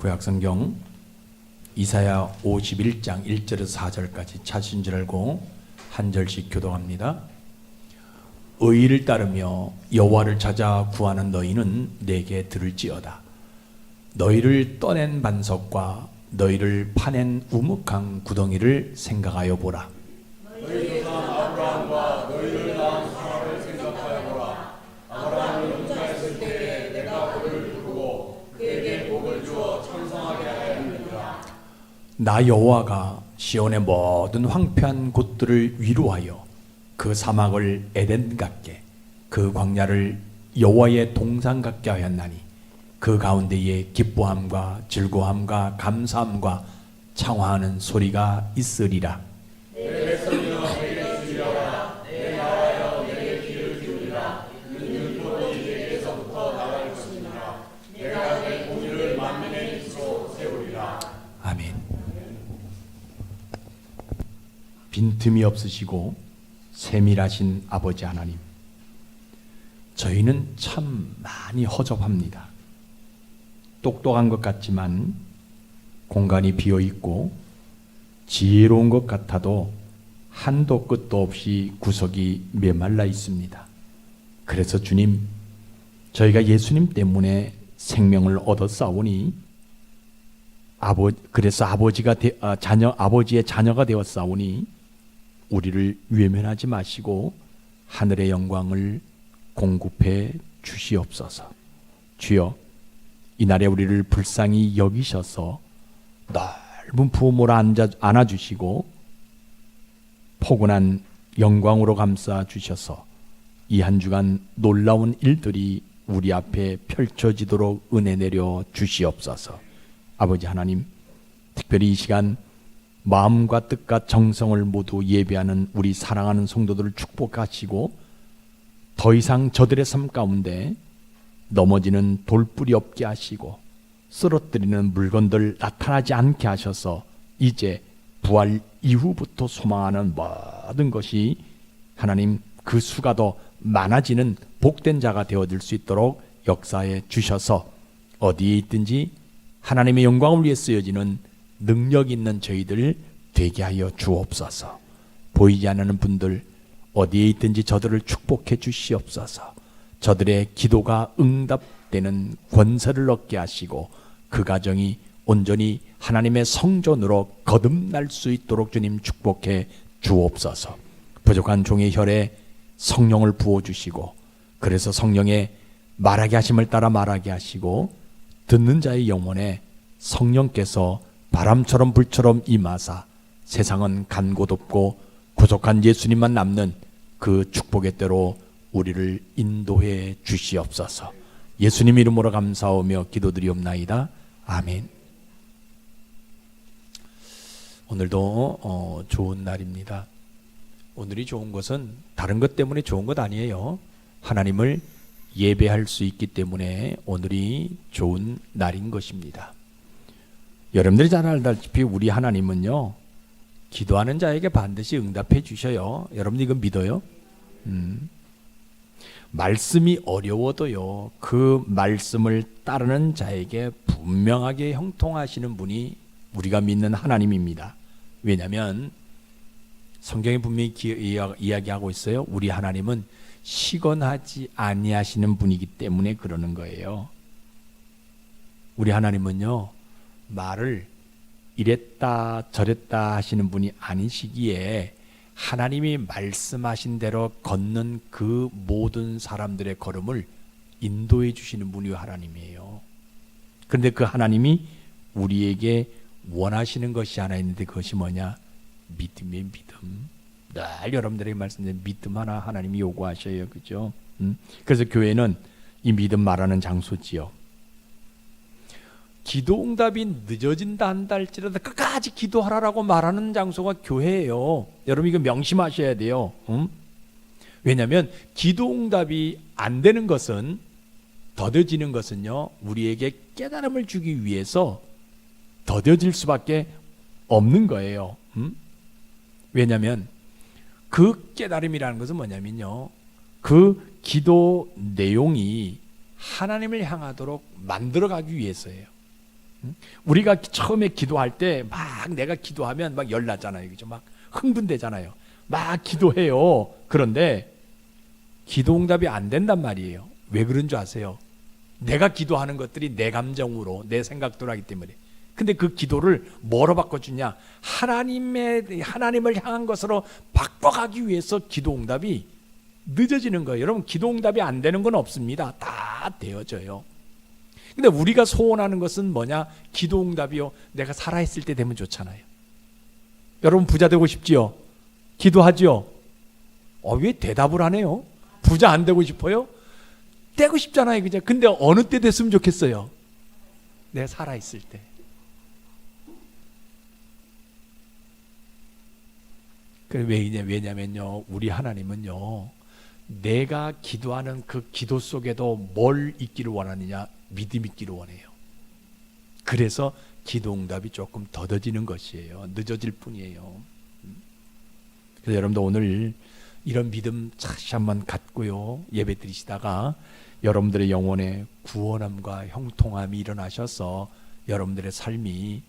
구약성경 이사야 51장 1절에서 4절까지 찾으신 줄 알고 한 절씩 교독합니다. 의의를 따르며 여호와를 찾아 구하는 너희는 내게 들을지어다. 너희를 떠낸 반석과 너희를 파낸 우묵한 구덩이를 생각하여 보라. 너희를 낳은 아브라함과 너희를 낳은 사라를 생각하여 보라. 아브라함이 혼자 있을 때에 내가 그를 부르고 그에게 복을 주어昌盛하게 하였느니라. 나 여호와가 시온의 모든 황폐한 곳들을 위로하여 그 사막을 에덴 같게 그 광야를 여호와의 동산 같게 하였나니 그 가운데에 기뻐함과 즐거움과 감사함과 창화하는 소리가 있으리라. 내 백성이여 내게 들으려라. 내 나라여 내게 귀를 기울이라. 이는 율법이 내게서부터 나갈 것이니라. 내가 내 공의를 만민의 기초로 세우리라. 아멘. 빈틈이 없으시고 세밀하신 아버지 하나님, 저희는 참 많이 허접합니다. 똑똑한 것 같지만 공간이 비어있고 지혜로운 것 같아도 한도 끝도 없이 구석이 메말라 있습니다. 그래서 주님, 저희가 예수님 때문에 생명을 얻었사오니 그래서 아버지의 자녀가 되었사오니 우리를 외면하지 마시고 하늘의 영광을 공급해 주시옵소서. 주여, 이날에 우리를 불쌍히 여기셔서 넓은 부모로 안아주시고 포근한 영광으로 감싸 주셔서 이 한 주간 놀라운 일들이 우리 앞에 펼쳐지도록 은혜 내려 주시옵소서. 아버지 하나님, 특별히 이 시간 마음과 뜻과 정성을 모두 예배하는 우리 사랑하는 성도들을 축복하시고 더 이상 저들의 삶 가운데 넘어지는 돌뿔이 없게 하시고 쓰러뜨리는 물건들 나타나지 않게 하셔서 이제 부활 이후부터 소망하는 모든 것이 하나님 그 수가 더 많아지는 복된 자가 되어질 수 있도록 역사해 주셔서 어디에 있든지 하나님의 영광을 위해 쓰여지는 능력 있는 저희들 되게 하여 주옵소서. 보이지 않는 분들 어디에 있든지 저들을 축복해 주시옵소서. 저들의 기도가 응답되는 권세를 얻게 하시고 그 가정이 온전히 하나님의 성전으로 거듭날 수 있도록 주님 축복해 주옵소서. 부족한 종의 혈에 성령을 부어주시고 그래서 성령의 말하게 하심을 따라 말하게 하시고 듣는 자의 영혼에 성령께서 바람처럼 불처럼 임하사 세상은 간 곳 없고 부족한 예수님만 남는 그 축복의 때로 우리를 인도해 주시옵소서. 예수님 이름으로 감사하며 기도드리옵나이다. 아멘. 오늘도 좋은 날입니다. 오늘이 좋은 것은 다른 것 때문에 좋은 것 아니에요. 하나님을 예배할 수 있기 때문에 오늘이 좋은 날인 것입니다. 여러분들이 잘 알다시피 우리 하나님은요, 기도하는 자에게 반드시 응답해 주셔요. 여러분 이거 믿어요? 말씀이 어려워도요, 그 말씀을 따르는 자에게 분명하게 형통하시는 분이 우리가 믿는 하나님입니다. 왜냐하면 성경에 분명히 이야기하고 있어요. 우리 하나님은 시건하지 아니하시는 분이기 때문에 그러는 거예요. 우리 하나님은요, 말을 이랬다 저랬다 하시는 분이 아니시기에 하나님이 말씀하신 대로 걷는 그 모든 사람들의 걸음을 인도해 주시는 분이 하나님이에요. 그런데 그 하나님이 우리에게 원하시는 것이 하나 있는데 그것이 뭐냐? 믿음의 믿음. 늘 여러분들에게 말씀드린 믿음 하나 하나님이 요구하셔요. 그죠? 그래서 교회는 이 믿음 말하는 장소지요. 기도 응답이 늦어진다 한다 할지라도 끝까지 기도하라고 말하는 장소가 교회예요. 여러분 이거 명심하셔야 돼요. 왜냐하면 기도 응답이 안 되는 것은, 더뎌지는 것은요, 우리에게 깨달음을 주기 위해서 더뎌질 수밖에 없는 거예요. 왜냐하면 그 깨달음이라는 것은 뭐냐면요, 그 기도 내용이 하나님을 향하도록 만들어가기 위해서예요. 우리가 처음에 기도할 때 막 내가 기도하면 막 열나잖아요. 그죠? 막 흥분되잖아요. 막 기도해요. 그런데 기도 응답이 안 된단 말이에요. 왜 그런 줄 아세요? 내가 기도하는 것들이 내 감정으로 내 생각대로 하기 때문에. 근데 그 기도를 뭐로 바꿔주냐? 하나님을 향한 것으로 바꿔가기 위해서 기도 응답이 늦어지는 거예요. 여러분, 기도 응답이 안 되는 건 없습니다. 다 되어져요. 근데 우리가 소원하는 것은 뭐냐? 기도 응답이요. 내가 살아있을 때 되면 좋잖아요. 여러분, 부자 되고 싶지요? 기도하지요? 왜 대답을 안 해요? 부자 안 되고 싶어요? 되고 싶잖아요. 그죠? 근데 어느 때 됐으면 좋겠어요? 내가 살아있을 때. 왜냐면요, 우리 하나님은요, 내가 기도하는 그 기도 속에도 뭘 있기를 원하느냐? 믿음 있기를 원해요. 그래서 기도 응답이 조금 더뎌지는 것이에요. 늦어질 뿐이에요. 그래서 여러분도 오늘 이런 믿음 다시 한번 갖고요, 예배 드리시다가 여러분들의 영혼에 구원함과 형통함이 일어나셔서 여러분들의 삶이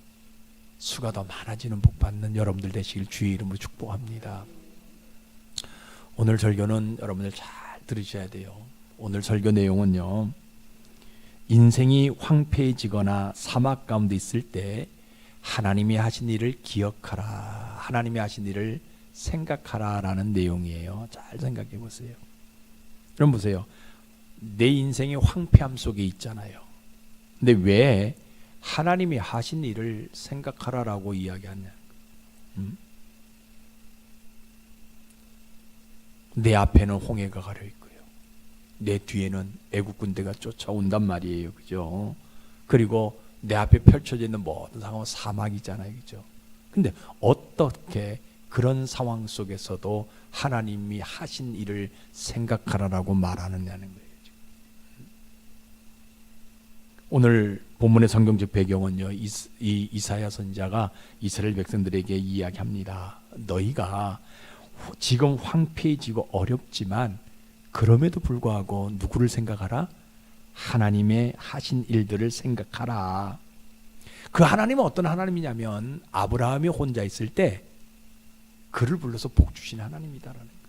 수가 더 많아지는 복 받는 여러분들 되시길 주의 이름으로 축복합니다. 오늘 설교는 여러분들 잘 들으셔야 돼요. 오늘 설교 내용은요, 인생이 황폐해지거나 사막 가운데 있을 때 하나님이 하신 일을 기억하라, 하나님이 하신 일을 생각하라 라는 내용이에요. 잘 생각해 보세요. 여러분 보세요. 내 인생이 황폐함 속에 있잖아요. 근데 왜 하나님이 하신 일을 생각하라라고 이야기하냐? 내 앞에는 홍해가 가려 있고요, 내 뒤에는 애국 군대가 쫓아온단 말이에요. 그죠? 그리고 내 앞에 펼쳐져 있는 모든 상황은 사막이잖아요. 그죠? 근데 어떻게 그런 상황 속에서도 하나님이 하신 일을 생각하라라고 말하느냐는 거예요. 오늘 본문의 성경적 배경은요, 이사야 선지자가 이스라엘 백성들에게 이야기합니다. 너희가 지금 황폐해지고 어렵지만 그럼에도 불구하고 누구를 생각하라? 하나님의 하신 일들을 생각하라. 그 하나님은 어떤 하나님이냐면 아브라함이 혼자 있을 때 그를 불러서 복 주신 하나님이다라는 거예요.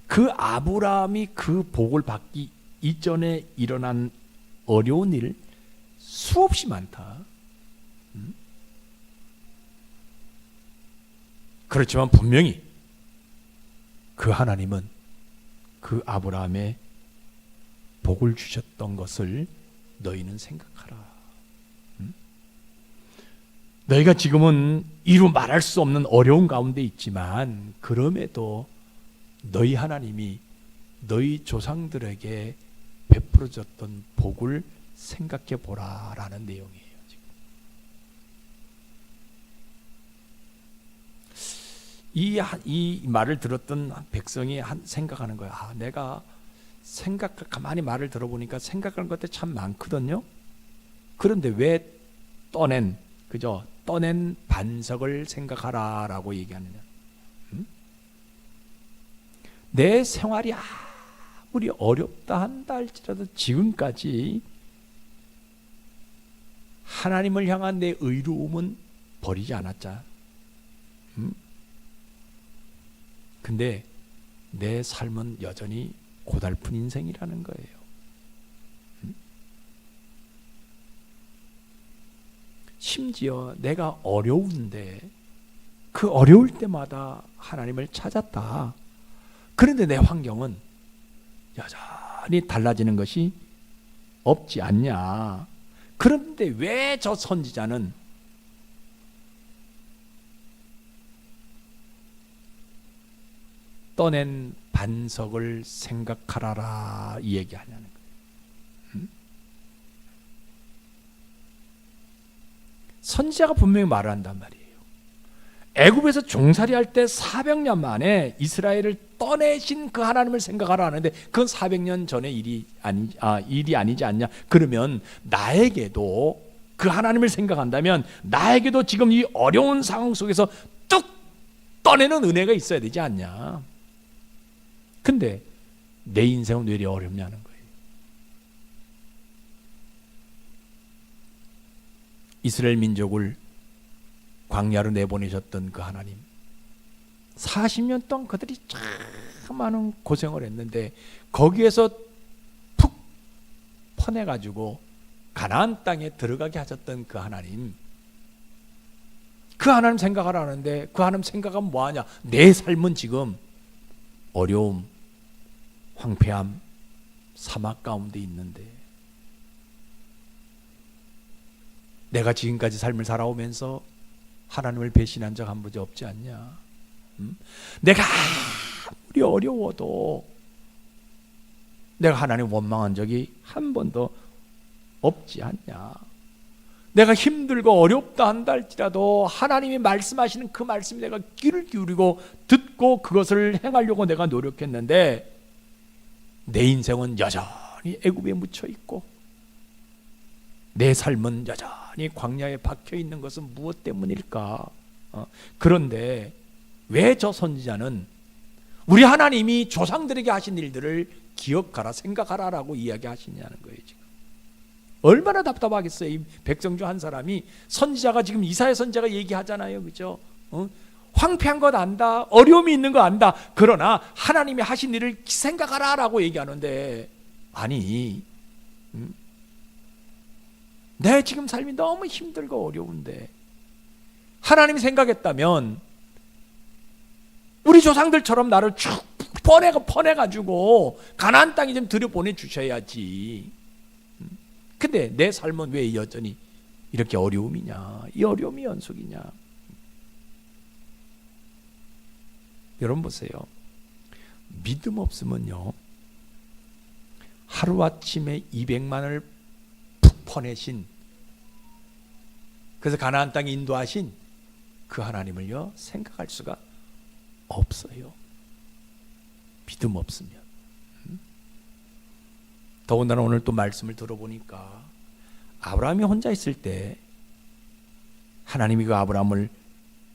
그 아브라함이 그 복을 받기 이전에 일어난 어려운 일 수없이 많다. 그렇지만 분명히 그 하나님은 그 아브라함의 복을 주셨던 것을 너희는 생각하라. 너희가 지금은 이루 말할 수 없는 어려운 가운데 있지만 그럼에도 너희 하나님이 너희 조상들에게 베풀어 줬던 복을 생각해 보라라는 내용이에요. 지금. 이 말을 들었던 백성이 생각하는 거야. 내가 가만히 말을 들어보니까 생각하는 것들 참 많거든요. 그런데 왜 떠낸 반석을 생각하라라고 얘기하느냐? 내 생활이 아무리 어렵다 한다 할지라도 지금까지 하나님을 향한 내 의로움은 버리지 않았자. 근데 내 삶은 여전히 고달픈 인생이라는 거예요. 심지어 내가 어려운데 그 어려울 때마다 하나님을 찾았다. 그런데 내 환경은 여전히 달라지는 것이 없지 않냐. 그런데 왜 저 선지자는 떠낸 반석을 생각하라라 이 얘기하냐는 거예요. 선지자가 분명히 말을 한단 말이에요. 애굽에서 종살이할 때 400년 만에 이스라엘을 떠내신 그 하나님을 생각하라 하는데 그건 400년 전의 일이 아니지 않냐. 그러면 나에게도 그 하나님을 생각한다면 나에게도 지금 이 어려운 상황 속에서 뚝 떠내는 은혜가 있어야 되지 않냐. 근데 내 인생은 왜 이리 어렵냐는 거예요. 이스라엘 민족을 광야로 내보내셨던 그 하나님, 40년 동안 그들이 참 많은 고생을 했는데 거기에서 푹 퍼내가지고 가나안 땅에 들어가게 하셨던 그 하나님, 그 하나님 생각을 하는데 그 하나님 생각은 뭐하냐? 내 삶은 지금 어려움, 황폐함, 사막 가운데 있는데 내가 지금까지 삶을 살아오면서 하나님을 배신한 적 한 번도 없지 않냐? 내가 아무리 어려워도 내가 하나님 원망한 적이 한 번도 없지 않냐? 내가 힘들고 어렵다 한다 할지라도 하나님이 말씀하시는 그 말씀에 내가 귀를 기울이고 듣고 그것을 행하려고 내가 노력했는데 내 인생은 여전히 애굽에 묻혀 있고 내 삶은 여전히 광야에 박혀 있는 것은 무엇 때문일까? 그런데 왜 저 선지자는 우리 하나님이 조상들에게 하신 일들을 기억하라, 생각하라라고 이야기하시냐는 거예요. 지금 얼마나 답답하겠어요. 이 백성 중 한 사람이, 선지자가 지금 이사야 선지자가 얘기하잖아요, 그죠? 황폐한 것 안다, 어려움이 있는 거 안다. 그러나 하나님이 하신 일을 생각하라라고 얘기하는데, 아니, 내 지금 삶이 너무 힘들고 어려운데 하나님이 생각했다면 우리 조상들처럼 나를 쭉 퍼내가지고 가나안 땅에 좀 들여보내 주셔야지. 근데 내 삶은 왜 여전히 이렇게 어려움이냐? 이 어려움이 연속이냐? 여러분 보세요. 믿음 없으면요, 하루아침에 200만을 푹 퍼내신, 그래서 가나안 땅에 인도하신 그 하나님을요 생각할 수가 없어요. 믿음 없으면. 더군다나 오늘 또 말씀을 들어보니까 아브라함이 혼자 있을 때 하나님이 그 아브라함을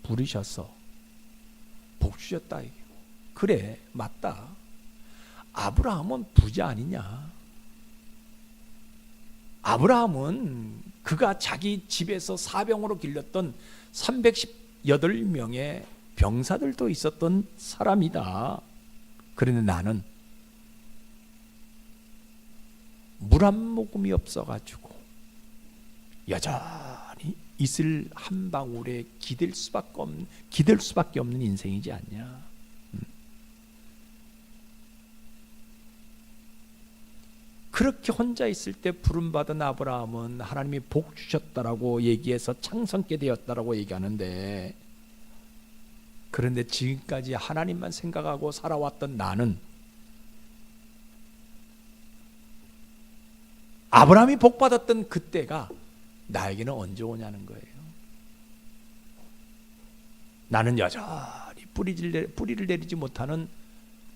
부르셔서 복 주셨다. 그래, 맞다. 아브라함은 부자 아니냐? 아브라함은 그가 자기 집에서 사병으로 길렀던 318명의 병사들도 있었던 사람이다. 그런데 나는 물 한 모금이 없어가지고 여전히 이슬 한 방울에 기댈 수밖에 없는 인생이지 않냐? 그렇게 혼자 있을 때 부름받은 아브라함은 하나님이 복 주셨다라고 얘기해서 창성케 되었다라고 얘기하는데, 그런데 지금까지 하나님만 생각하고 살아왔던 나는 아브라함이 복 받았던 그때가 나에게는 언제 오냐는 거예요. 나는 여전히 뿌리를 내리지 못하는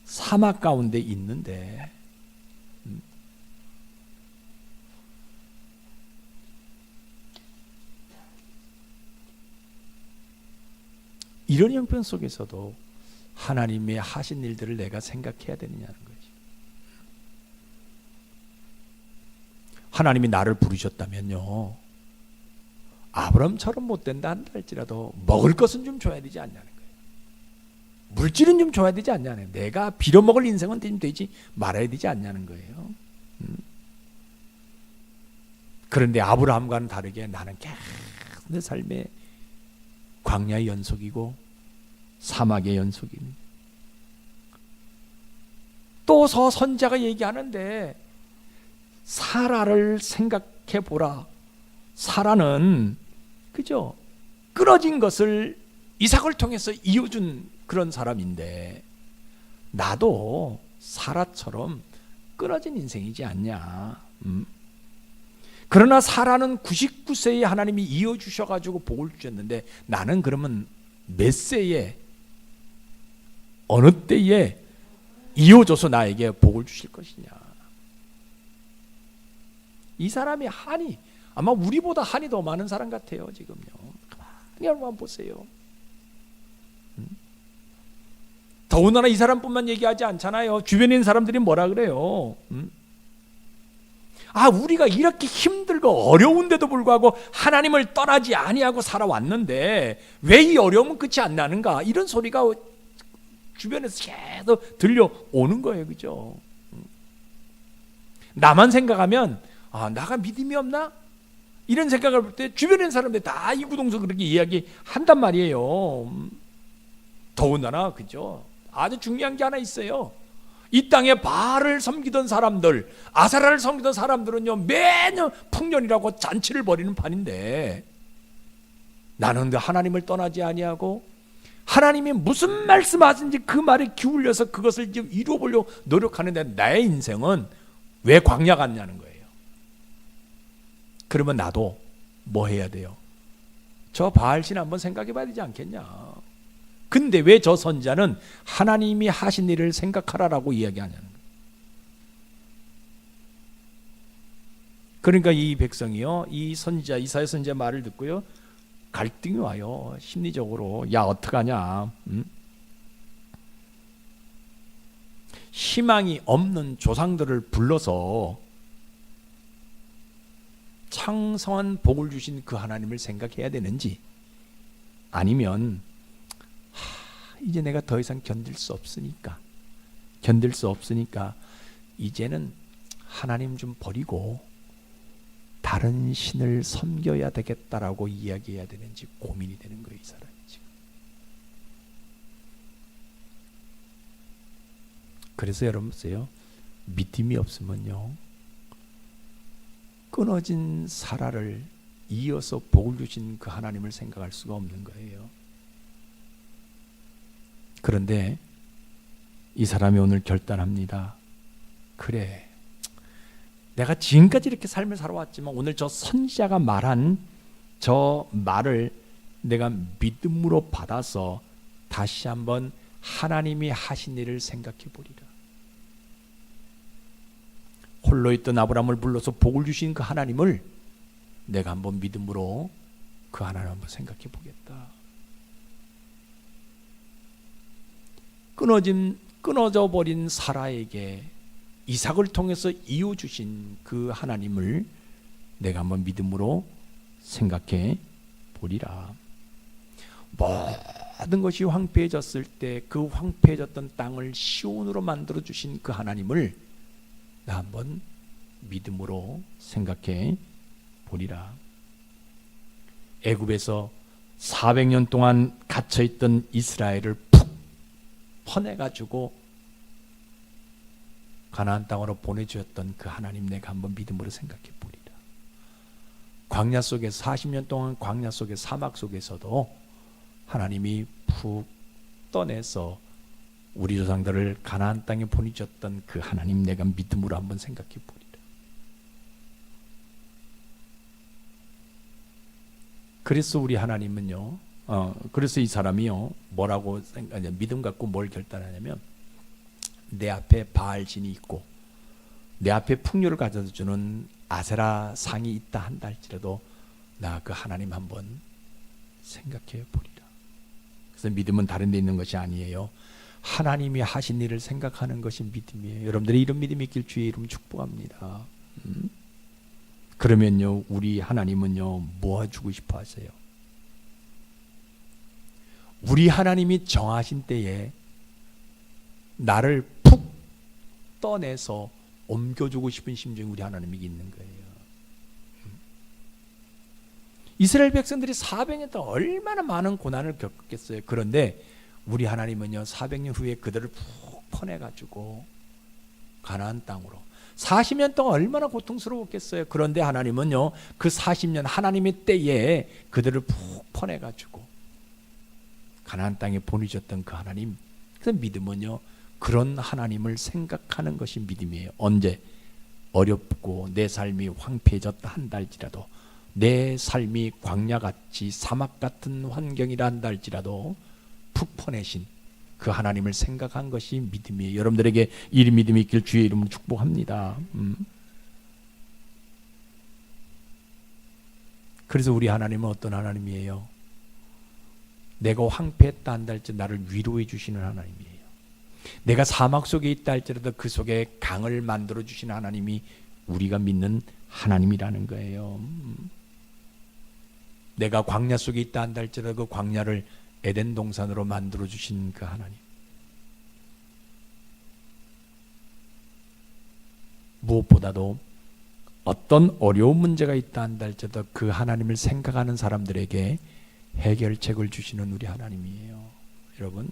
사막 가운데 있는데, 이런 형편 속에서도 하나님의 하신 일들을 내가 생각해야 되느냐는 거지. 하나님이 나를 부르셨다면요, 아브라함처럼 못 된다 한다 할지라도 먹을 것은 좀 줘야 되지 않냐는 거예요. 물질은 좀 줘야 되지 않냐는 거예요. 내가 빌어먹을 인생은 좀 되지 말아야 되지 않냐는 거예요. 그런데 아브라함과는 다르게 나는 계속 내 삶에 광야의 연속이고 사막의 연속입니다. 또 선지자가 얘기하는데, 사라를 생각해 보라. 사라는 그죠? 끊어진 것을 이삭을 통해서 이어준 그런 사람인데, 나도 사라처럼 끊어진 인생이지 않냐? 그러나 사라는 99세에 하나님이 이어주셔가지고 복을 주셨는데, 나는 그러면 몇 세에 어느 때에 이어줘서 나에게 복을 주실 것이냐? 이 사람이 한이 아마 우리보다 한이 더 많은 사람 같아요. 지금요. 가만히 한번 보세요. 더군다나 이 사람뿐만 얘기하지 않잖아요. 주변에 있는 사람들이 뭐라 그래요? 우리가 이렇게 힘들고 어려운데도 불구하고 하나님을 떠나지 아니하고 살아왔는데 왜 이 어려움은 끝이 안 나는가? 이런 소리가 주변에서 계속 들려오는 거예요. 그죠? 나만 생각하면 나가 믿음이 없나? 이런 생각을 볼 때 주변에 있는 사람들이 다 이구동성 그렇게 이야기한단 말이에요. 더군다나 그죠? 아주 중요한 게 하나 있어요. 이 땅에 바알을 섬기던 사람들, 아세라를 섬기던 사람들은요 매년 풍년이라고 잔치를 벌이는 판인데 나는 하나님을 떠나지 아니하고 하나님이 무슨 말씀하신지 그 말에 기울여서 그것을 지금 이루어보려고 노력하는데 나의 인생은 왜 광야 같냐는 거예요. 그러면 나도 뭐 해야 돼요? 저 바알신 한번 생각해 봐야 되지 않겠냐. 근데 왜 저 선지자는 하나님이 하신 일을 생각하라라고 이야기하냐는 거예요. 그러니까 이 백성이요, 이 선지자 이사야 선지자 말을 듣고요 갈등이 와요. 심리적으로 야 어떡하냐. 희망이 없는 조상들을 불러서 창성한 복을 주신 그 하나님을 생각해야 되는지, 아니면 이제 내가 더 이상 견딜 수 없으니까 이제는 하나님 좀 버리고 다른 신을 섬겨야 되겠다라고 이야기해야 되는지 고민이 되는 거예요. 이 사람이 지금. 그래서 여러분 보세요. 믿음이 없으면요 끊어진 사라를 이어서 복을 주신 그 하나님을 생각할 수가 없는 거예요. 그런데 이 사람이 오늘 결단합니다. 그래, 내가 지금까지 이렇게 삶을 살아왔지만 오늘 저 선지자가 말한 저 말을 내가 믿음으로 받아서 다시 한번 하나님이 하신 일을 생각해 보리라. 홀로 있던 아브라함을 불러서 복을 주신 그 하나님을 내가 한번 믿음으로 그 하나님 한번 생각해 보겠다. 끊어져 버린 사라에게 이삭을 통해서 이어 주신 그 하나님을 내가 한번 믿음으로 생각해 보리라. 모든 것이 황폐해졌을 때 그 황폐해졌던 땅을 시온으로 만들어 주신 그 하나님을 나 한번 믿음으로 생각해 보리라. 애굽에서 400년 동안 갇혀 있던 이스라엘을 푹 퍼내가지고 가나안 땅으로 보내주었던 그 하나님 내가 한번 믿음으로 생각해 보리라. 광야 속에 40년 동안 광야 속에 사막 속에서도 하나님이 푹 떠내서 우리 조상들을 가나안 땅에 보내주었던 그 하나님 내가 믿음으로 한번 생각해 보리라. 그래서 우리 하나님은요, 그래서 이 사람이요 뭐라고 생각하냐, 믿음 갖고 뭘 결단하냐면, 내 앞에 바알신이 있고 내 앞에 풍요를 가져다 주는 아세라 상이 있다 한다 할지라도 나 그 하나님 한번 생각해 보리라. 그래서 믿음은 다른 데 있는 것이 아니에요. 하나님이 하신 일을 생각하는 것이 믿음이에요. 여러분들이 이런 믿음이 있길 주의 이름 축복합니다. 그러면요 우리 하나님은요 뭐 주고 싶어 하세요? 우리 하나님이 정하신 때에 나를 푹 떠내서 옮겨주고 싶은 심정이 우리 하나님이 있는 거예요. 이스라엘 백성들이 400년 동안 얼마나 많은 고난을 겪었겠어요. 그런데 우리 하나님은요 400년 후에 그들을 푹 퍼내가지고 가나안 땅으로, 40년 동안 얼마나 고통스러웠겠어요. 그런데 하나님은요 그 40년 하나님의 때에 그들을 푹 퍼내가지고 가나안 땅에 보내셨던 그 하나님. 그래서 믿음은요 그런 하나님을 생각하는 것이 믿음이에요. 언제? 어렵고 내 삶이 황폐해졌다 한다 할지라도, 내 삶이 광야같이 사막 같은 환경이라 한다 할지라도 푹 퍼내신 그 하나님을 생각한 것이 믿음이에요. 여러분들에게 이 믿음이 있길 주의 이름으로 축복합니다. 그래서 우리 하나님은 어떤 하나님이에요? 내가 황폐했다 한다 할지 나를 위로해 주시는 하나님이에요. 내가 사막 속에 있다 할지라도 그 속에 강을 만들어 주시는 하나님이 우리가 믿는 하나님이라는 거예요. 내가 광야 속에 있다 한다 할지라도 그 광야를 에덴 동산으로 만들어 주신 그 하나님. 무엇보다도 어떤 어려운 문제가 있다 한다 할지라도 그 하나님을 생각하는 사람들에게 해결책을 주시는 우리 하나님이에요. 여러분,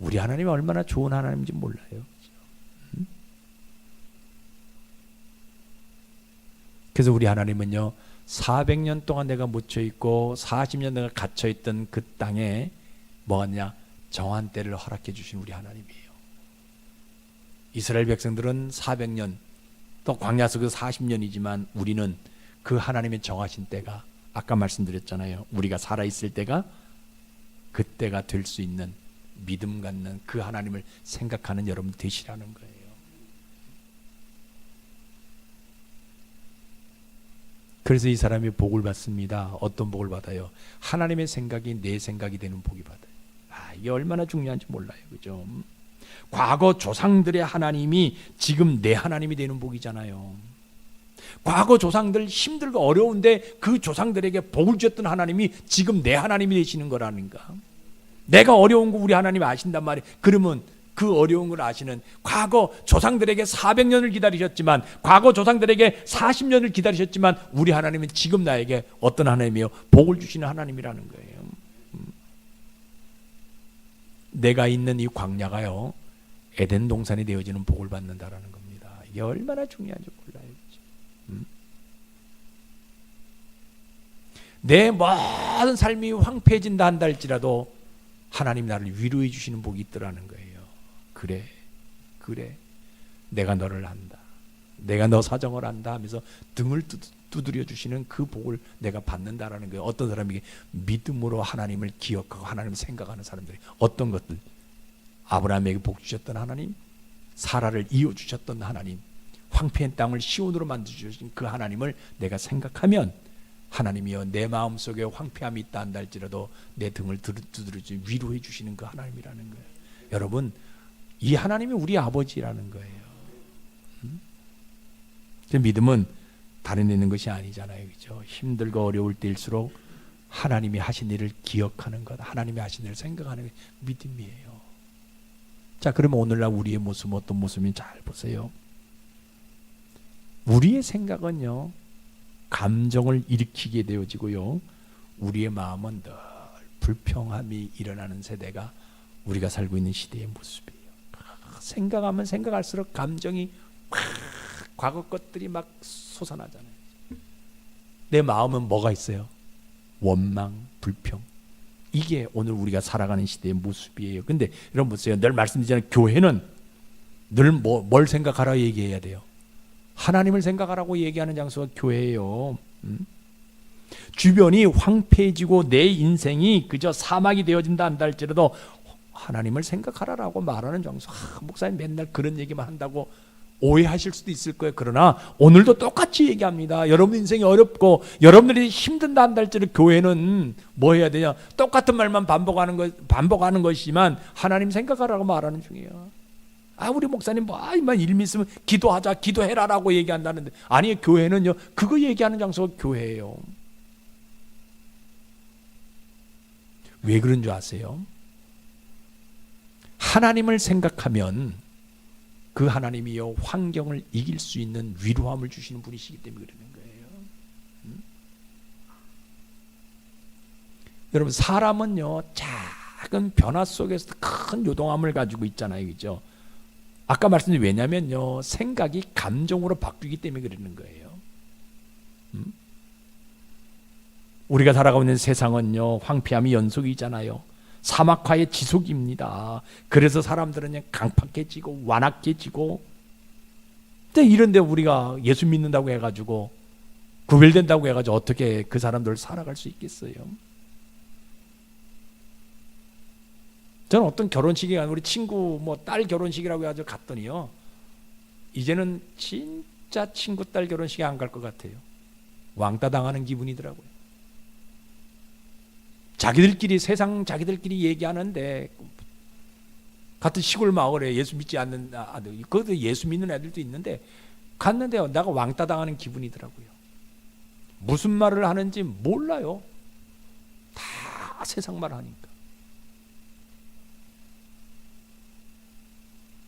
우리 하나님이 얼마나 좋은 하나님인지 몰라요. 그래서 우리 하나님은요, 400년 동안 내가 묻혀 있고 40년 내가 갇혀 있던 그 땅에 뭐였냐? 정한 때를 허락해 주신 우리 하나님이에요. 이스라엘 백성들은 400년 또 광야 속에서 40년이지만 우리는 그 하나님의 정하신 때가 아까 말씀드렸잖아요. 우리가 살아있을 때가 그때가 될 수 있는 믿음 갖는 그 하나님을 생각하는 여러분 되시라는 거예요. 그래서 이 사람이 복을 받습니다. 어떤 복을 받아요? 하나님의 생각이 내 생각이 되는 복이 받아요. 이게 얼마나 중요한지 몰라요. 그죠? 과거 조상들의 하나님이 지금 내 하나님이 되는 복이잖아요. 과거 조상들 힘들고 어려운데 그 조상들에게 복을 주셨던 하나님이 지금 내 하나님이 되시는 거라는가. 내가 어려운 거 우리 하나님이 아신단 말이에요. 그러면 그 어려운 걸 아시는 과거 조상들에게 400년을 기다리셨지만 과거 조상들에게 40년을 기다리셨지만 우리 하나님은 지금 나에게 어떤 하나님이에요? 복을 주시는 하나님이라는 거예요. 내가 있는 이 광야가요 에덴 동산이 되어지는 복을 받는다라는 겁니다. 이게 얼마나 중요한지 몰라요. 내 모든 삶이 황폐해진다 한다 할지라도 하나님 나를 위로해 주시는 복이 있더라는 거예요. 그래 내가 너를 안다, 내가 너 사정을 안다 하면서 등을 두드려 주시는 그 복을 내가 받는다라는 거예요. 어떤 사람에게 믿음으로 하나님을 기억하고 하나님을 생각하는 사람들이 어떤 것들, 아브라함에게 복 주셨던 하나님, 사라를 이어주셨던 하나님, 황폐한 땅을 시온으로 만들어주신 그 하나님을 내가 생각하면 하나님이여 내 마음속에 황폐함이 있다 한다 할지라도 내 등을 두드려 위로해 주시는 그 하나님이라는 거예요. 여러분, 이 하나님이 우리 아버지라는 거예요. 믿음은 다른 데 있는 것이 아니잖아요. 그죠? 힘들고 어려울 때일수록 하나님이 하신 일을 기억하는 것, 하나님이 하신 일을 생각하는 게 믿음이에요. 자, 그러면 오늘날 우리의 모습 어떤 모습인지 잘 보세요. 우리의 생각은요 감정을 일으키게 되어지고요 우리의 마음은 늘 불평함이 일어나는 세대가 우리가 살고 있는 시대의 모습이에요. 생각하면 생각할수록 감정이 과거 것들이 막 솟아나잖아요. 내 마음은 뭐가 있어요? 원망, 불평. 이게 오늘 우리가 살아가는 시대의 모습이에요. 근데 여러분 보세요. 늘 말씀드리잖아요. 교회는 늘 뭘 생각하라 얘기해야 돼요. 하나님을 생각하라고 얘기하는 장소가 교회예요. 주변이 황폐해지고 내 인생이 그저 사막이 되어진다 한다 할지라도 하나님을 생각하라라고 말하는 장소. 목사님 맨날 그런 얘기만 한다고 오해하실 수도 있을 거예요. 그러나 오늘도 똑같이 얘기합니다. 여러분 인생이 어렵고 여러분들이 힘든다 한다 할지라도 교회는 뭐 해야 되냐? 똑같은 말만 반복하는 것이지만 하나님 생각하라고 말하는 중이에요. 우리 목사님 이만 일 있으면 기도하자, 기도해라라고 얘기한다는데 아니, 교회는요 그거 얘기하는 장소가 교회예요. 왜 그런 줄 아세요? 하나님을 생각하면 그 하나님이요 환경을 이길 수 있는 위로함을 주시는 분이시기 때문에 그러는 거예요. 여러분, 사람은요 작은 변화 속에서 큰 요동함을 가지고 있잖아요. 그죠? 아까 말씀드린 왜냐면요 생각이 감정으로 바뀌기 때문에 그러는 거예요. 우리가 살아가고 있는 세상은요 황폐함이 연속이잖아요. 사막화의 지속입니다. 그래서 사람들은 그냥 강팍해지고 완악해지고, 근데 이런데 우리가 예수 믿는다고 해가지고 구별된다고 해가지고 어떻게 그 사람들 살아갈 수 있겠어요? 저는 어떤 결혼식에 간 우리 친구 딸 결혼식이라고 해가지고 갔더니요 이제는 진짜 친구 딸 결혼식에 안 갈 것 같아요. 왕따 당하는 기분이더라고요. 자기들끼리 세상 자기들끼리 얘기하는데 같은 시골 마을에 예수 믿지 않는 아들, 그것도 예수 믿는 애들도 있는데 갔는데요, 내가 왕따 당하는 기분이더라고요. 무슨 말을 하는지 몰라요. 다 세상 말 하니까.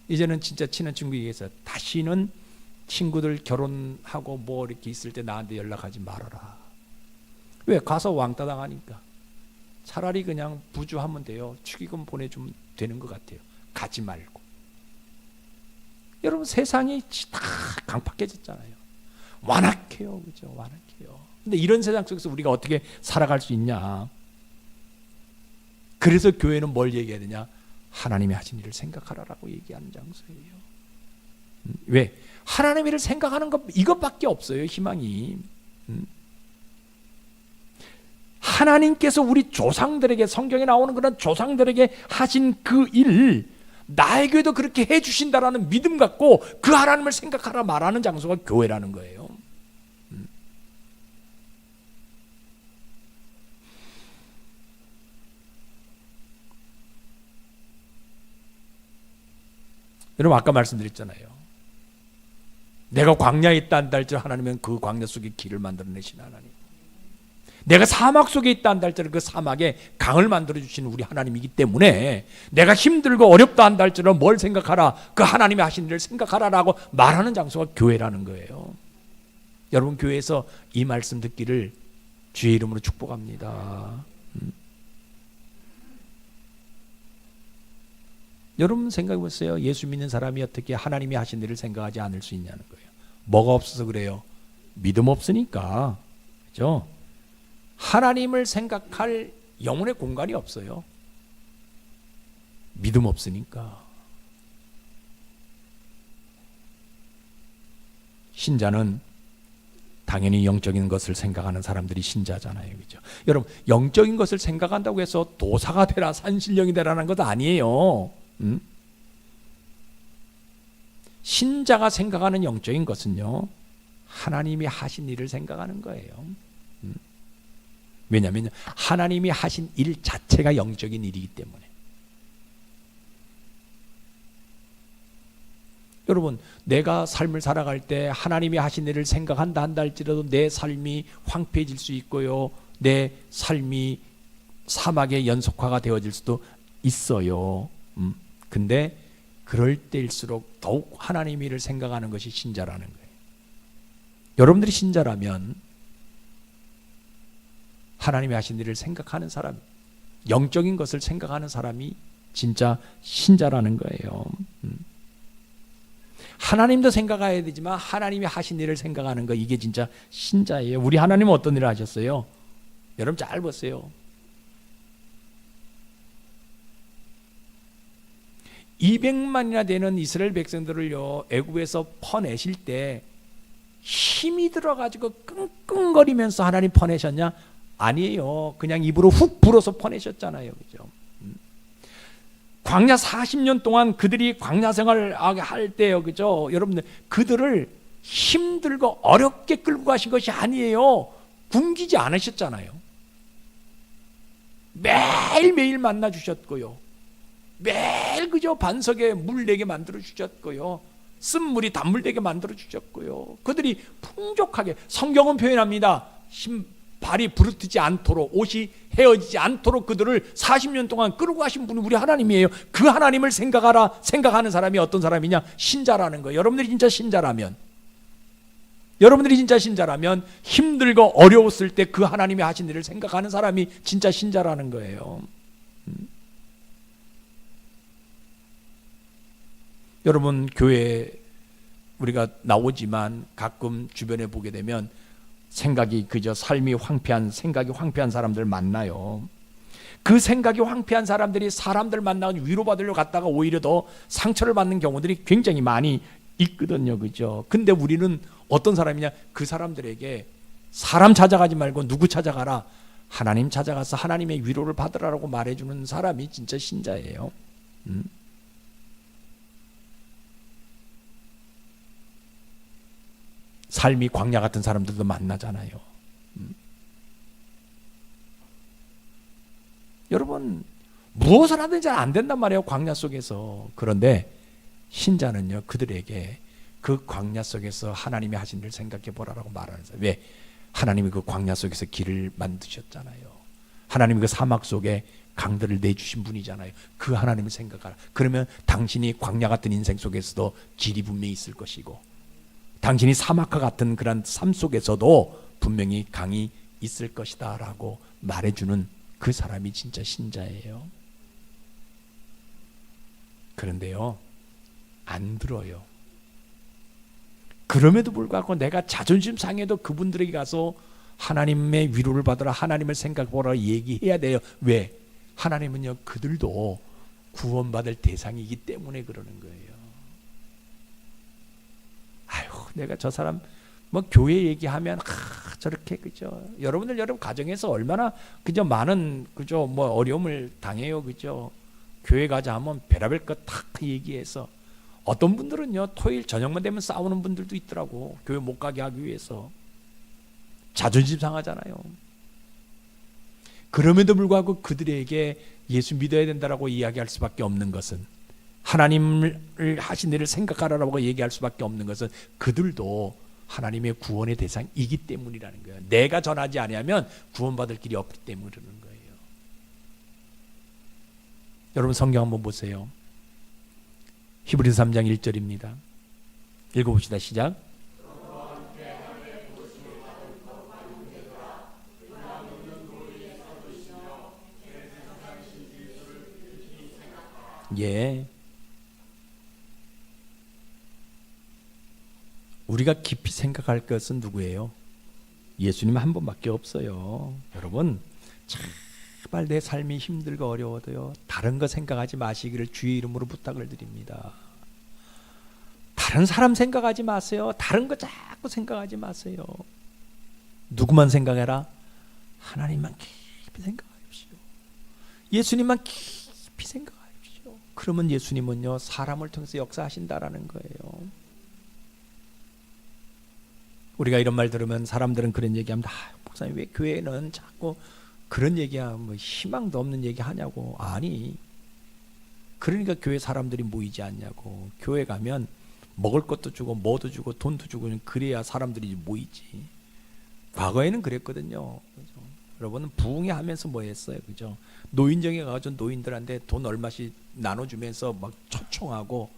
이제는 진짜 친한 친구에게서 다시는 친구들 결혼하고 뭐 이렇게 있을 때 나한테 연락하지 말아라. 왜? 가서 왕따 당하니까. 차라리 그냥 부주하면 돼요. 축의금 보내주면 되는 것 같아요. 가지 말고. 여러분, 세상이 다 강팍해졌잖아요. 완악해요. 그죠? 완악해요. 근데 이런 세상 속에서 우리가 어떻게 살아갈 수 있냐? 그래서 교회는 뭘 얘기해야 되냐? 하나님이 하신 일을 생각하라라고 얘기하는 장소예요. 왜? 하나님의 일을 생각하는 것, 이것밖에 없어요, 희망이. 하나님께서 우리 조상들에게, 성경에 나오는 그런 조상들에게 하신 그 일, 나에게도 그렇게 해주신다라는 믿음 갖고 그 하나님을 생각하라 말하는 장소가 교회라는 거예요. 여러분, 아까 말씀드렸잖아요. 내가 광야에 있다 한다 할지라도 하나님은 그 광야 속에 길을 만들어내신 하나님. 내가 사막 속에 있다 한다 할지라도 그 사막에 강을 만들어주시는 우리 하나님이기 때문에 내가 힘들고 어렵다 한다 할지라도 뭘 생각하라, 그 하나님이 하신 일을 생각하라라고 말하는 장소가 교회라는 거예요. 여러분, 교회에서 이 말씀 듣기를 주의 이름으로 축복합니다. 여러분 생각해 보세요. 예수 믿는 사람이 어떻게 하나님이 하신 일을 생각하지 않을 수 있냐는 거예요. 뭐가 없어서 그래요? 믿음 없으니까. 그렇죠? 하나님을 생각할 영혼의 공간이 없어요. 믿음 없으니까. 신자는 당연히 영적인 것을 생각하는 사람들이 신자잖아요. 그렇죠? 여러분, 영적인 것을 생각한다고 해서 도사가 되라, 산신령이 되라는 것도 아니에요. 신자가 생각하는 영적인 것은요, 하나님이 하신 일을 생각하는 거예요. 왜냐하면 하나님이 하신 일 자체가 영적인 일이기 때문에. 여러분, 내가 삶을 살아갈 때 하나님이 하신 일을 생각한다 한다 할지라도 내 삶이 황폐해질 수 있고요, 내 삶이 사막의 연속화가 되어질 수도 있어요. 근데 그럴 때일수록 더욱 하나님의 일을 생각하는 것이 신자라는 거예요. 여러분들이 신자라면 하나님이 하신 일을 생각하는 사람, 영적인 것을 생각하는 사람이 진짜 신자라는 거예요. 하나님도 생각해야 되지만 하나님이 하신 일을 생각하는 거, 이게 진짜 신자예요. 우리 하나님은 어떤 일을 하셨어요? 여러분 잘 보세요. 200만이나 되는 이스라엘 백성들을요, 애굽에서 퍼내실 때 힘이 들어가지고 끙끙거리면서 하나님 퍼내셨냐? 아니에요. 그냥 입으로 훅 불어서 퍼내셨잖아요. 그죠? 광야 40년 동안 그들이 광야 생활을 할 때요, 그죠? 여러분들, 그들을 힘들고 어렵게 끌고 가신 것이 아니에요. 굶기지 않으셨잖아요. 매일매일 만나 주셨고요, 매일 그저 반석에 물 내게 만들어 주셨고요, 쓴물이 단물 되게 만들어 주셨고요, 그들이 풍족하게, 성경은 표현합니다. 발이 부르트지 않도록, 옷이 헤어지지 않도록 그들을 40년 동안 끌고 가신 분이 우리 하나님이에요. 그 하나님을 생각하라, 생각하는 사람이 어떤 사람이냐? 신자라는 거예요. 여러분들이 진짜 신자라면, 힘들고 어려웠을 때 그 하나님이 하신 일을 생각하는 사람이 진짜 신자라는 거예요. 여러분, 교회에 우리가 나오지만 가끔 주변에 보게 되면 생각이 그저 삶이 황폐한, 생각이 황폐한 사람들 만나요. 그 생각이 황폐한 사람들이 사람들 만나서 위로받으려 갔다가 오히려 더 상처를 받는 경우들이 굉장히 많이 있거든요. 그죠? 근데 우리는 어떤 사람이냐? 그 사람들에게 사람 찾아가지 말고 누구 찾아가라? 하나님 찾아가서 하나님의 위로를 받으라고 말해주는 사람이 진짜 신자예요. 삶이 광야 같은 사람들도 만나잖아요. 여러분, 무엇을 하든지 잘 안 된단 말이에요, 광야 속에서. 그런데 신자는요, 그들에게 그 광야 속에서 하나님이 하신 일을 생각해 보라라고 말하는 거예요. 왜? 하나님이 그 광야 속에서 길을 만드셨잖아요. 하나님이 그 사막 속에 강들을 내주신 분이잖아요. 그 하나님을 생각하라. 그러면 당신이 광야 같은 인생 속에서도 길이 분명히 있을 것이고, 당신이 사막과 같은 그런 삶 속에서도 분명히 강이 있을 것이다 라고 말해주는 그 사람이 진짜 신자예요. 그런데요, 안 들어요. 그럼에도 불구하고 내가 자존심 상해도 그분들에게 가서 하나님의 위로를 받으라, 하나님을 생각해보라 얘기해야 돼요. 왜? 하나님은요, 그들도 구원받을 대상이기 때문에 그러는 거예요. 아유, 내가 저 사람 뭐 교회 얘기하면 저렇게, 그죠? 여러분 가정에서 얼마나 그저 많은, 그죠, 뭐 어려움을 당해요, 그죠? 교회 가자 하면 별의별 것 다 얘기해서, 어떤 분들은요 토요일 저녁만 되면 싸우는 분들도 있더라고. 교회 못 가게 하기 위해서. 자존심 상하잖아요. 그럼에도 불구하고 그들에게 예수 믿어야 된다라고 이야기할 수밖에 없는 것은, 하나님을 하신 일을 생각하라라고 얘기할 수밖에 없는 것은 그들도 하나님의 구원의 대상이기 때문이라는 거예요. 내가 전하지 아니하면 구원받을 길이 없기 때문에 그러는 거예요. 여러분 성경 한번 보세요. 히브리서 3장 1절입니다. 읽어봅시다. 시작. 예. 우리가 깊이 생각할 것은 누구예요? 예수님 한 분밖에 없어요. 여러분, 제발 내 삶이 힘들고 어려워도요, 다른 거 생각하지 마시기를 주의 이름으로 부탁을 드립니다. 다른 사람 생각하지 마세요. 다른 거 자꾸 생각하지 마세요. 누구만 생각해라? 하나님만 깊이 생각하십시오. 예수님만 깊이 생각하십시오. 그러면 예수님은요, 사람을 통해서 역사하신다라는 거예요. 우리가 이런 말 들으면 사람들은 그런 얘기합니다. 목사님, 왜 교회는 자꾸 그런 얘기야, 뭐 희망도 없는 얘기 하냐고. 아니, 그러니까 교회 사람들이 모이지 않냐고. 교회 가면 먹을 것도 주고 뭐도 주고 돈도 주고 그래야 사람들이 모이지. 과거에는 그랬거든요. 그죠? 여러분은 부흥회 하면서 뭐 했어요? 그죠? 노인정에 가서 노인들한테 돈 얼마씩 나눠주면서 막 초청하고,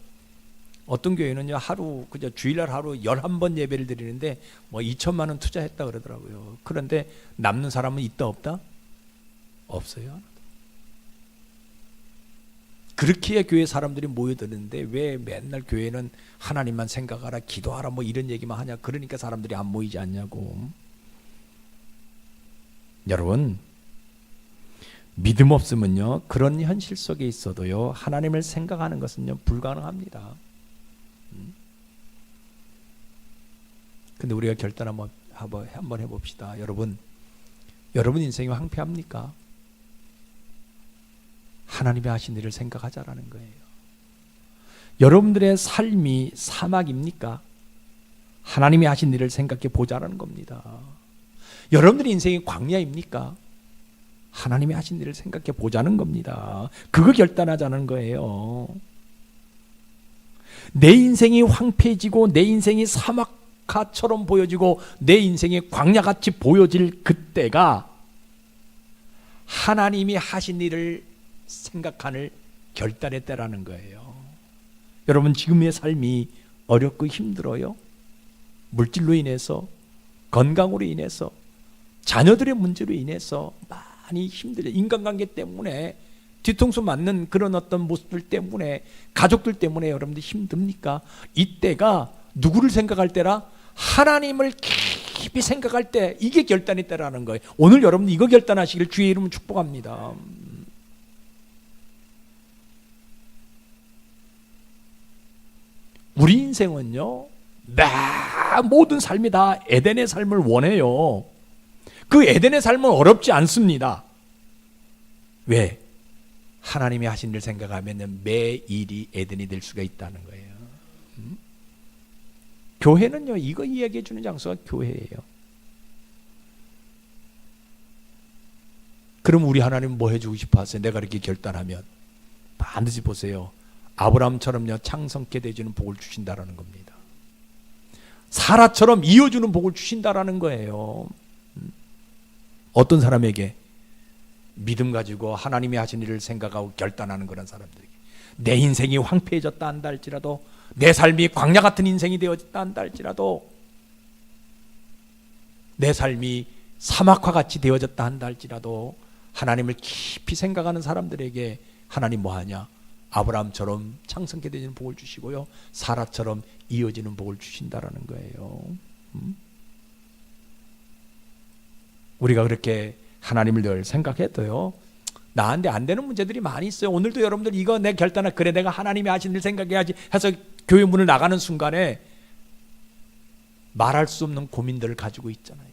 어떤 교회는요, 하루, 그죠, 주일날 하루 11번 예배를 드리는데 뭐 2천만 원 투자했다 그러더라고요. 그런데 남는 사람은 있다 없다? 없어요. 그렇게 교회 사람들이 모여드는데 왜 맨날 교회는 하나님만 생각하라, 기도하라 뭐 이런 얘기만 하냐? 그러니까 사람들이 안 모이지 않냐고. 여러분, 믿음 없으면요, 그런 현실 속에 있어도요, 하나님을 생각하는 것은요 불가능합니다. 근데 우리가 결단 한번 해봅시다. 여러분 인생이 황폐합니까? 하나님이 하신 일을 생각하자라는 거예요. 여러분들의 삶이 사막입니까? 하나님이 하신 일을 생각해 보자라는 겁니다. 여러분들의 인생이 광야입니까? 하나님이 하신 일을 생각해 보자는 겁니다. 그거 결단하자는 거예요. 내 인생이 황폐해지고 내 인생이 사막처럼 보여지고 내 인생이 광야같이 보여질 그때가 하나님이 하신 일을 생각하는 결단의 때라는 거예요. 여러분, 지금의 삶이 어렵고 힘들어요. 물질로 인해서, 건강으로 인해서, 자녀들의 문제로 인해서 많이 힘들어요. 인간관계 때문에, 뒤통수 맞는 그런 어떤 모습들 때문에, 가족들 때문에 여러분들 힘듭니까? 이때가 누구를 생각할 때라? 하나님을 깊이 생각할 때, 이게 결단의 때라는 거예요. 오늘 여러분 이거 결단하시길 주의 이름으로 축복합니다. 우리 인생은요, 모든 삶이 다 에덴의 삶을 원해요. 그 에덴의 삶은 어렵지 않습니다. 왜? 하나님이 하신 일 생각하면 매 일이 에덴이 될 수가 있다는 거예요. 교회는요, 이거 이야기해 주는 장소가 교회예요. 그럼 우리 하나님 뭐 해주고 싶어 하세요? 내가 이렇게 결단하면 반드시 보세요. 아브라함처럼요 창성케 되주는 복을 주신다라는 겁니다. 사라처럼 이어주는 복을 주신다라는 거예요. 어떤 사람에게? 믿음 가지고 하나님이 하신 일을 생각하고 결단하는 그런 사람들에게. 내 인생이 황폐해졌다 한다 할지라도, 내 삶이 광야 같은 인생이 되어졌다 한다 할지라도, 내 삶이 사막과 같이 되어졌다 한다 할지라도 하나님을 깊이 생각하는 사람들에게 하나님 뭐하냐? 아브라함처럼 창성케 되는 복을 주시고요, 사라처럼 이어지는 복을 주신다라는 거예요. 우리가 그렇게 하나님을 늘 생각해도요, 나한테 안 되는 문제들이 많이 있어요. 오늘도 여러분들 이거 내 결단을, 그래 내가 하나님이 하신 일 생각해야지 해서 교회 문을 나가는 순간에 말할 수 없는 고민들을 가지고 있잖아요.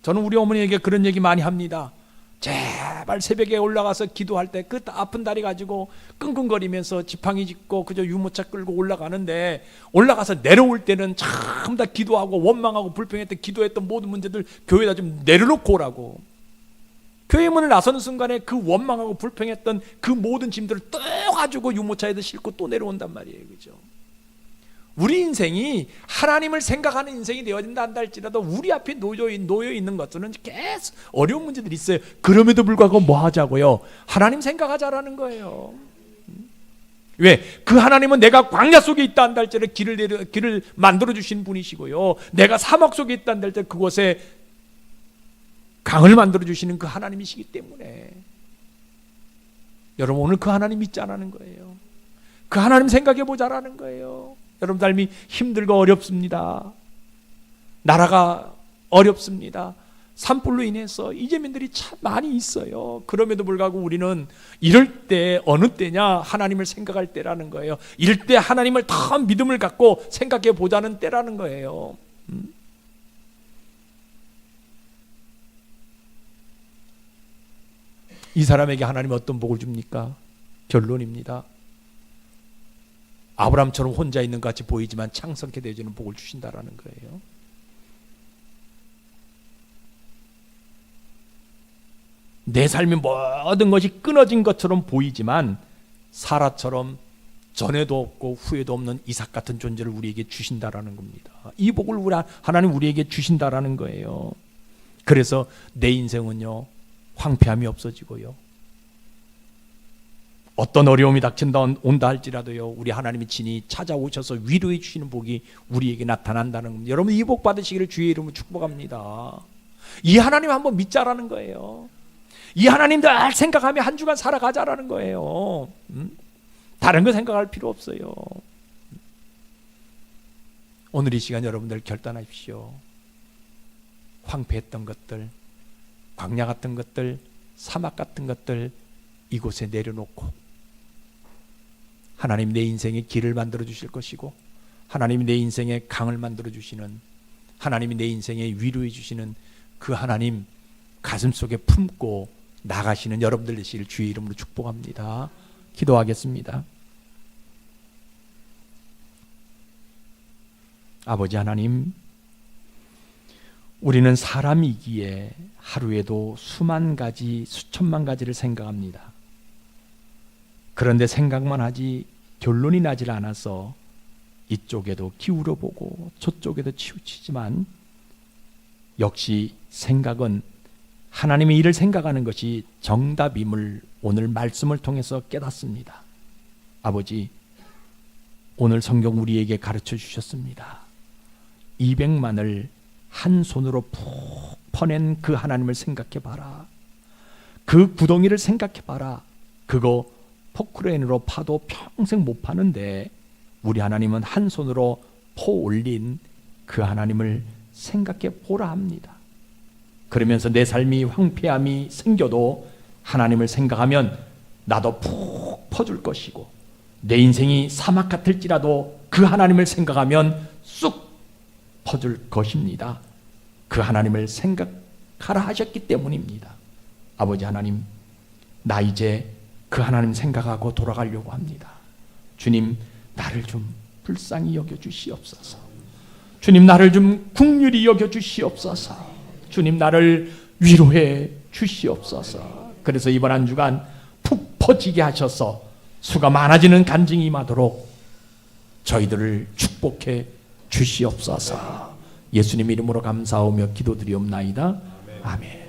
저는 우리 어머니에게 그런 얘기 많이 합니다. 제발 새벽에 올라가서 기도할 때 그 아픈 다리 가지고 끙끙거리면서 지팡이 짚고 그저 유모차 끌고 올라가는데, 올라가서 내려올 때는 참 다 기도하고 원망하고 불평했던 기도했던 모든 문제들 교회에다 좀 내려놓고 오라고. 교회 문을 나서는 순간에 그 원망하고 불평했던 그 모든 짐들을 또 가지고 유모차에다 싣고 또 내려온단 말이에요. 그죠? 우리 인생이 하나님을 생각하는 인생이 되어진다 한다 할지라도 우리 앞에 놓여 있는 것들은 계속 어려운 문제들이 있어요. 그럼에도 불구하고 뭐 하자고요? 하나님 생각하자라는 거예요. 왜? 그 하나님은 내가 광야 속에 있다 한다 할지라도 길을 만들어 주신 분이시고요, 내가 사막 속에 있다 한다 할지라도 그곳에 강을 만들어 주시는 그 하나님이시기 때문에 여러분 오늘 그 하나님 믿자라는 거예요. 그 하나님 생각해 보자라는 거예요. 여러분 삶이 힘들고 어렵습니다. 나라가 어렵습니다. 산불로 인해서 이재민들이 참 많이 있어요. 그럼에도 불구하고 우리는 이럴 때 어느 때냐? 하나님을 생각할 때라는 거예요. 이럴 때 하나님을 더 믿음을 갖고 생각해 보자는 때라는 거예요. 이 사람에게 하나님은 어떤 복을 줍니까? 결론입니다. 아브라함처럼 혼자 있는 것 같이 보이지만 창성케 되어지는 복을 주신다라는 거예요. 내 삶의 모든 것이 끊어진 것처럼 보이지만 사라처럼 전에도 없고 후에도 없는 이삭 같은 존재를 우리에게 주신다라는 겁니다. 이 복을 하나님 우리에게 주신다라는 거예요. 그래서 내 인생은요 황폐함이 없어지고요, 어떤 어려움이 온다 할지라도요, 우리 하나님이 친히 찾아오셔서 위로해 주시는 복이 우리에게 나타난다는 겁니다. 여러분 이 복 받으시기를 주의 이름으로 축복합니다. 이 하나님 한번 믿자라는 거예요. 이 하나님 늘 생각하며 한 주간 살아가자라는 거예요. 다른 거 생각할 필요 없어요. 오늘 이 시간 여러분들 결단하십시오. 황폐했던 것들, 광야 같은 것들, 사막 같은 것들 이곳에 내려놓고 하나님 내 인생의 길을 만들어 주실 것이고, 하나님이 내 인생의 강을 만들어 주시는, 하나님이 내 인생에 위로해 주시는 그 하나님 가슴속에 품고 나가시는 여러분들 되시길 주의 이름으로 축복합니다. 기도하겠습니다. 아버지 하나님, 우리는 사람이기에 하루에도 수만 가지, 수천만 가지를 생각합니다. 그런데 생각만 하지 결론이 나질 않아서 이쪽에도 기울어보고 저쪽에도 치우치지만, 역시 생각은 하나님의 일을 생각하는 것이 정답임을 오늘 말씀을 통해서 깨닫습니다. 아버지, 오늘 성경 우리에게 가르쳐 주셨습니다. 200만을 한 손으로 푹 퍼낸 그 하나님을 생각해 봐라. 그 구덩이를 생각해 봐라. 그거 포크레인으로 파도 평생 못 파는데 우리 하나님은 한 손으로 퍼 올린 그 하나님을 생각해 보라 합니다. 그러면서 내 삶이 황폐함이 생겨도 하나님을 생각하면 나도 푹 퍼줄 것이고, 내 인생이 사막 같을지라도 그 하나님을 생각하면 쑥 퍼줄 것입니다. 그 하나님을 생각하라 하셨기 때문입니다. 아버지 하나님, 나 이제 그 하나님 생각하고 돌아가려고 합니다. 주님, 나를 좀 불쌍히 여겨 주시옵소서. 주님, 나를 좀 긍휼히 여겨 주시옵소서. 주님 나를 위로해 주시옵소서. 그래서 이번 한 주간 푹 퍼지게 하셔서 수가 많아지는 간증이 임하도록 저희들을 축복해 주시옵소서. 예수님 이름으로 감사하며 기도드리옵나이다. 아멘.